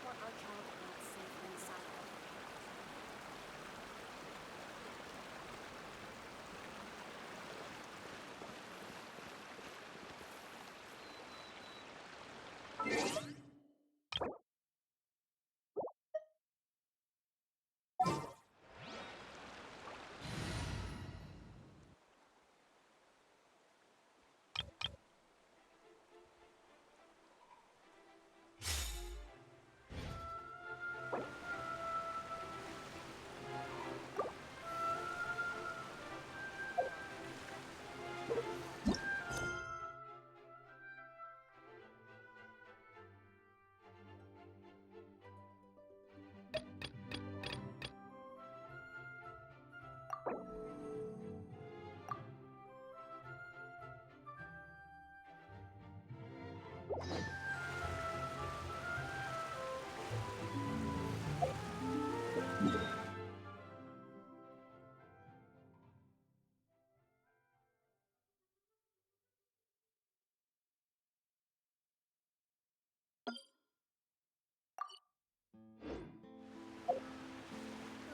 what our child needs safe inside of.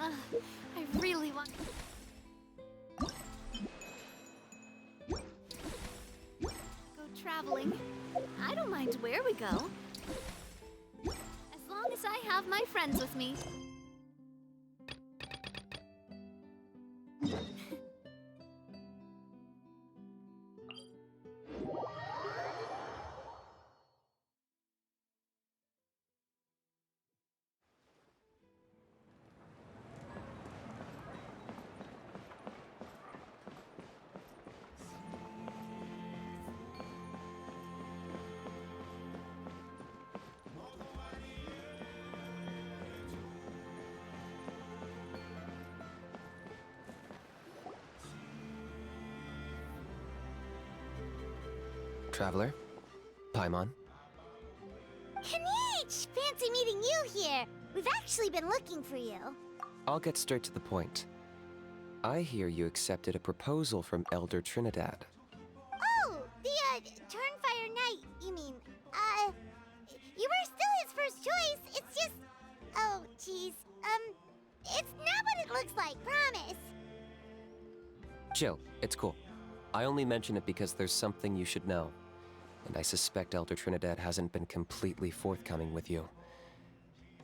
I really want to go traveling. I don't mind where we go, as long as I have my friends with me. Traveler? Paimon? Kinich! Fancy meeting you here! We've actually been looking for you. I'll get straight to the point. I hear you accepted a proposal from Elder Trinidad. Oh, the, Turnfire Knight, you mean. You were still his first choice, it's just... Oh, jeez. It's not what it looks like, promise. Chill, it's cool. I only mention it because there's something you should know. And I suspect Elder Trinidad hasn't been completely forthcoming with you.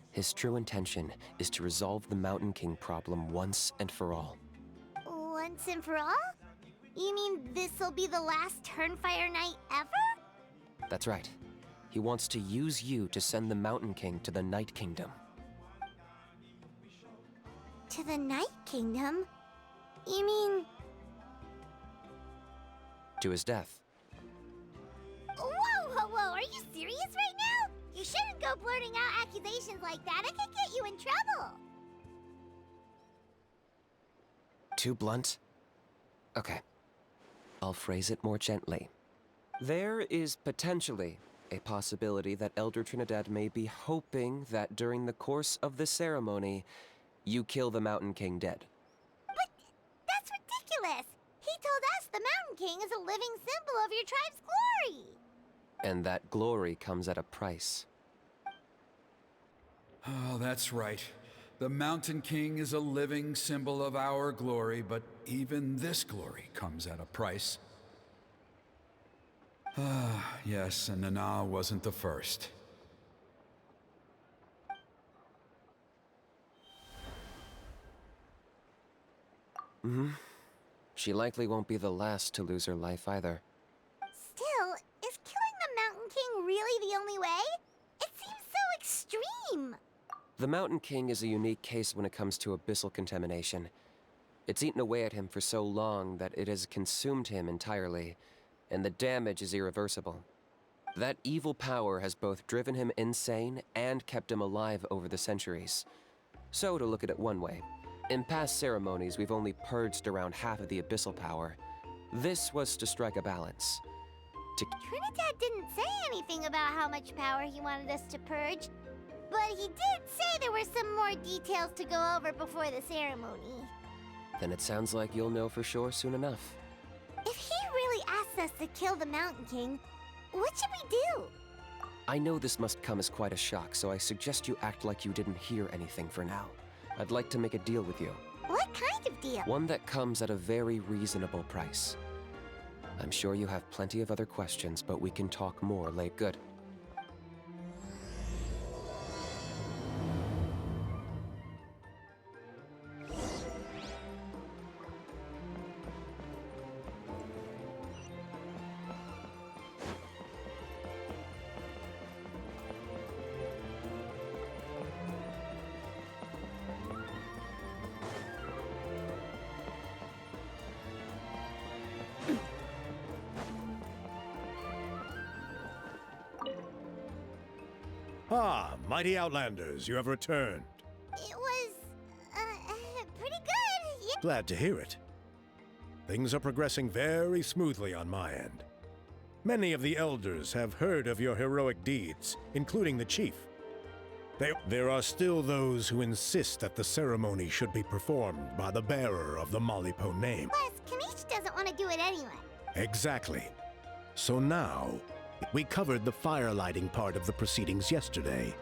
His true intention is to resolve the Mountain King problem once and for all. Once and for all? You mean this'll be the last Turnfire Knight ever? That's right. He wants to use you to send the Mountain King to the Night Kingdom. To the Night Kingdom? You mean... To his death. Whoa, are you serious right now? You shouldn't go blurting out accusations like that, it could get you in trouble. Too blunt? Okay. I'll phrase it more gently. There is potentially a possibility that Elder Trinidad may be hoping that during the course of the ceremony, you kill the Mountain King dead. But that's ridiculous! He told us the Mountain King is a living symbol of your tribe's glory! And that glory comes at a price. Oh, that's right. The Mountain King is a living symbol of our glory, but even this glory comes at a price. Ah, yes, and Nana wasn't the first. She likely won't be the last to lose her life either. Still, is killing the Mountain King really the only way? It seems so extreme! The Mountain King is a unique case when it comes to abyssal contamination. It's eaten away at him for so long that it has consumed him entirely, and the damage is irreversible. That evil power has both driven him insane and kept him alive over the centuries. So, to look at it one way, in past ceremonies we've only purged around half of the abyssal power. This was to strike a balance. Trinidad didn't say anything about how much power he wanted us to purge, but he did say there were some more details to go over before the ceremony. Then it sounds like you'll know for sure soon enough. If he really asks us to kill the Mountain King, what should we do? I know this must come as quite a shock, so I suggest you act like you didn't hear anything for now. I'd like to make a deal with you. What kind of deal? One that comes at a very reasonable price. I'm sure you have plenty of other questions, but we can talk more later. Good. Ah, mighty Outlanders, you have returned. It was, pretty good. Yeah. Glad to hear it. Things are progressing very smoothly on my end. Many of the elders have heard of your heroic deeds, including the chief. There are still those who insist that the ceremony should be performed by the bearer of the Malipo name. Plus, Kinich doesn't want to do it anyway. Exactly. So now, we covered the fire lighting part of the proceedings yesterday.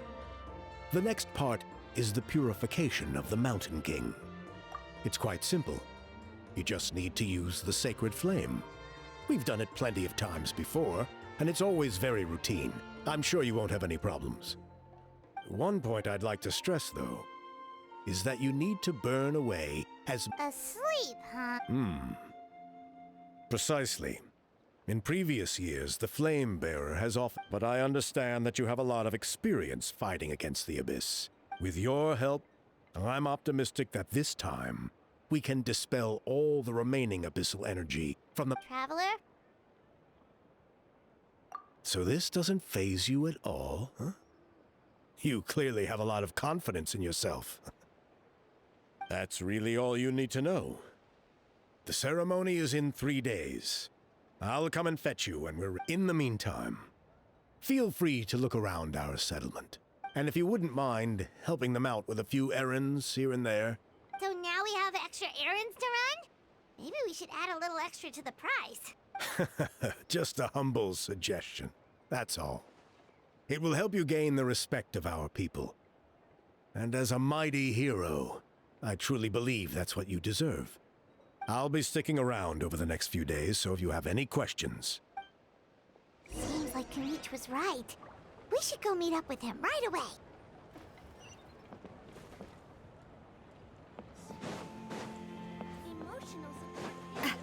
The next part is the purification of the Mountain King. It's quite simple. You just need to use the sacred flame. We've done it plenty of times before, and it's always very routine. I'm sure you won't have any problems. One point I'd like to stress, though, is that you need to burn away as... Asleep, huh? Precisely. In previous years, the Flame Bearer has often... But I understand that you have a lot of experience fighting against the Abyss. With your help, I'm optimistic that this time, we can dispel all the remaining abyssal energy from the... Traveler? So this doesn't faze you at all, huh? You clearly have a lot of confidence in yourself. That's really all you need to know. The ceremony is in 3 days. I'll come and fetch you when we're... In the meantime, feel free to look around our settlement. And if you wouldn't mind helping them out with a few errands here and there. So now we have extra errands to run? Maybe we should add a little extra to the price. Just a humble suggestion, that's all. It will help you gain the respect of our people. And as a mighty hero, I truly believe that's what you deserve. I'll be sticking around over the next few days, so if you have any questions... Seems like Kinich was right. We should go meet up with him right away. Emotional support.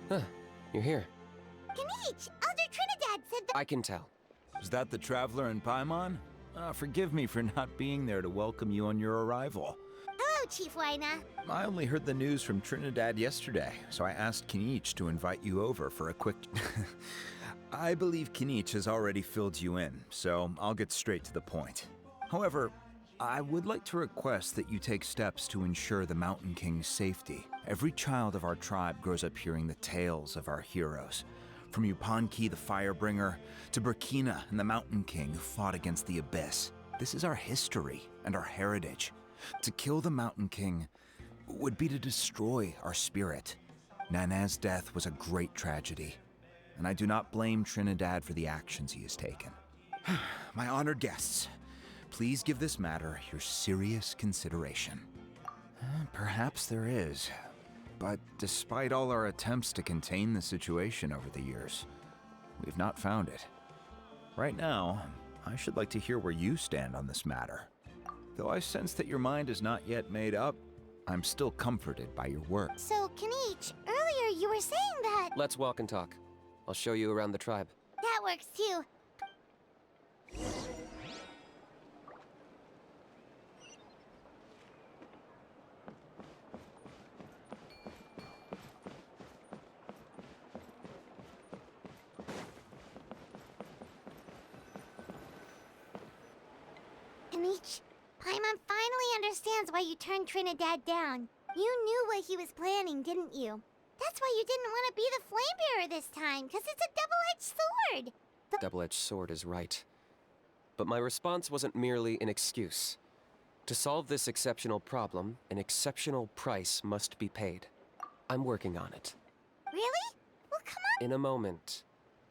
Huh, you're here. Kinich, Elder Trinidad said that... I can tell. Is that the Traveler in Paimon? Forgive me for not being there to welcome you on your arrival. Hello, Chief Waina. I only heard the news from Trinidad yesterday, so I asked Kinich to invite you over for a quick... I believe Kinich has already filled you in, so I'll get straight to the point. However, I would like to request that you take steps to ensure the Mountain King's safety. Every child of our tribe grows up hearing the tales of our heroes. From Yupanqui the Firebringer, to Burkina and the Mountain King who fought against the Abyss. This is our history and our heritage. To kill the Mountain King would be to destroy our spirit. Nana's death was a great tragedy, and I do not blame Trinidad for the actions he has taken. My honored guests, please give this matter your serious consideration. Perhaps there is. But despite all our attempts to contain the situation over the years, we've not found it. Right now, I should like to hear where you stand on this matter. Though I sense that your mind is not yet made up, I'm still comforted by your work. So, Kinich, earlier you were saying that... Let's walk and talk. I'll show you around the tribe. That works too. Kinich, Paimon finally understands why you turned Trinidad down. You knew what he was planning, didn't you? That's why you didn't want to be the flame bearer this time, because it's a double-edged sword. Double-edged sword is right. But my response wasn't merely an excuse. To solve this exceptional problem, an exceptional price must be paid. I'm working on it. Really? In a moment.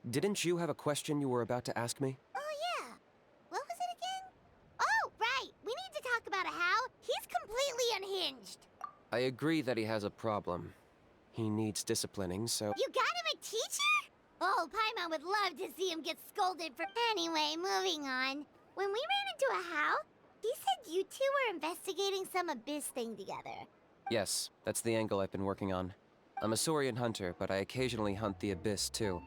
Didn't you have a question you were about to ask me? Oh, yeah. What was it again? Oh, right. We need to talk about a how. He's completely unhinged. I agree that he has a problem. He needs disciplining, so... You got him a teacher? Oh, Paimon would love to see him get scolded for... Anyway, moving on. When we ran into a how, he said you two were investigating some abyss thing together. Yes, that's the angle I've been working on. I'm a Saurian hunter, but I occasionally hunt the abyss, too.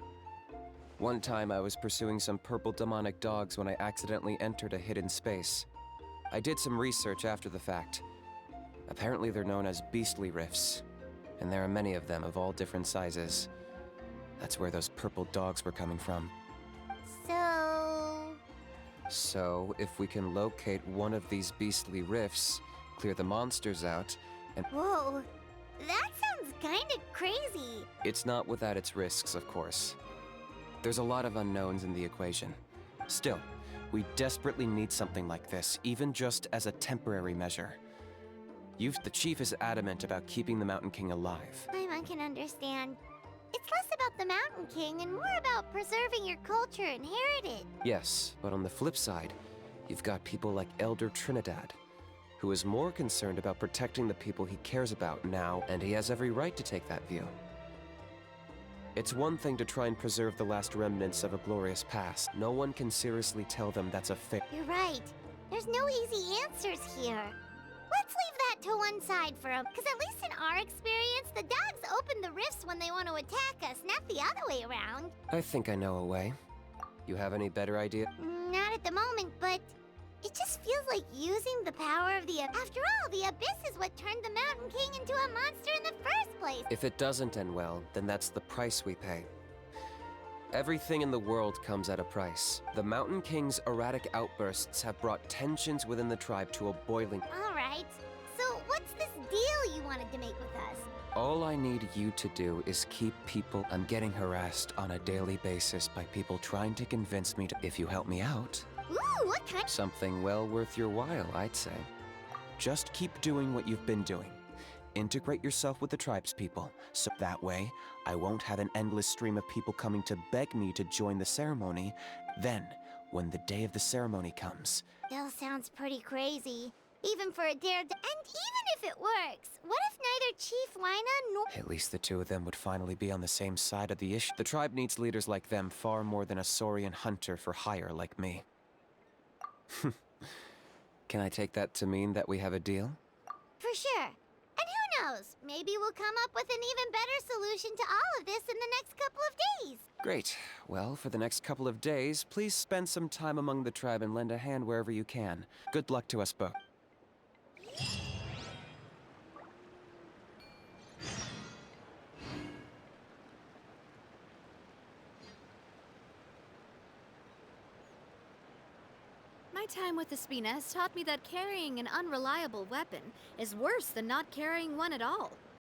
One time I was pursuing some purple demonic dogs when I accidentally entered a hidden space. I did some research after the fact. Apparently they're known as beastly rifts, and there are many of them of all different sizes. That's where those purple dogs were coming from. So, if we can locate one of these beastly rifts, clear the monsters out, and... Whoa, that sounds kinda crazy. It's not without its risks, of course. There's a lot of unknowns in the equation. Still, we desperately need something like this, even just as a temporary measure. The chief is adamant about keeping the Mountain King alive. Paimon can understand. It's less about the Mountain King and more about preserving your culture and heritage. Yes, but on the flip side, you've got people like Elder Trinidad, who is more concerned about protecting the people he cares about now, and he has every right to take that view. It's one thing to try and preserve the last remnants of a glorious past. No one can seriously tell them that's a You're right. There's no easy answers here. Let's leave that to one side for a... Because at least in our experience, the dogs open the rifts when they want to attack us, not the other way around. I think I know a way. You have any better idea? Not at the moment, but... It just feels like using the power of the... After all, the abyss is what turned the Mountain King into a monster in the first place. If it doesn't end well, then that's the price we pay. Everything in the world comes at a price. The Mountain King's erratic outbursts have brought tensions within the tribe to a boiling... All right. So what's this deal you wanted to make with us? All I need you to do is keep people... I'm getting harassed on a daily basis by people trying to convince me to... If you help me out... Ooh, what kind? Something well worth your while, I'd say. Just keep doing what you've been doing. Integrate yourself with the tribespeople, so that way, I won't have an endless stream of people coming to beg me to join the ceremony. Then, when the day of the ceremony comes... Still sounds pretty crazy. Even for a dare to... And even if it works, what if neither Chief Wyna nor... At least the two of them would finally be on the same side of the issue. The tribe needs leaders like them far more than a Saurian hunter for hire like me. Can I take that to mean that we have a deal? For sure. And who knows? Maybe we'll come up with an even better solution to all of this in the next couple of days. Great. Well, for the next couple of days, please spend some time among the tribe and lend a hand wherever you can. Good luck to us both. My time with the Spina has taught me that carrying an unreliable weapon is worse than not carrying one at all.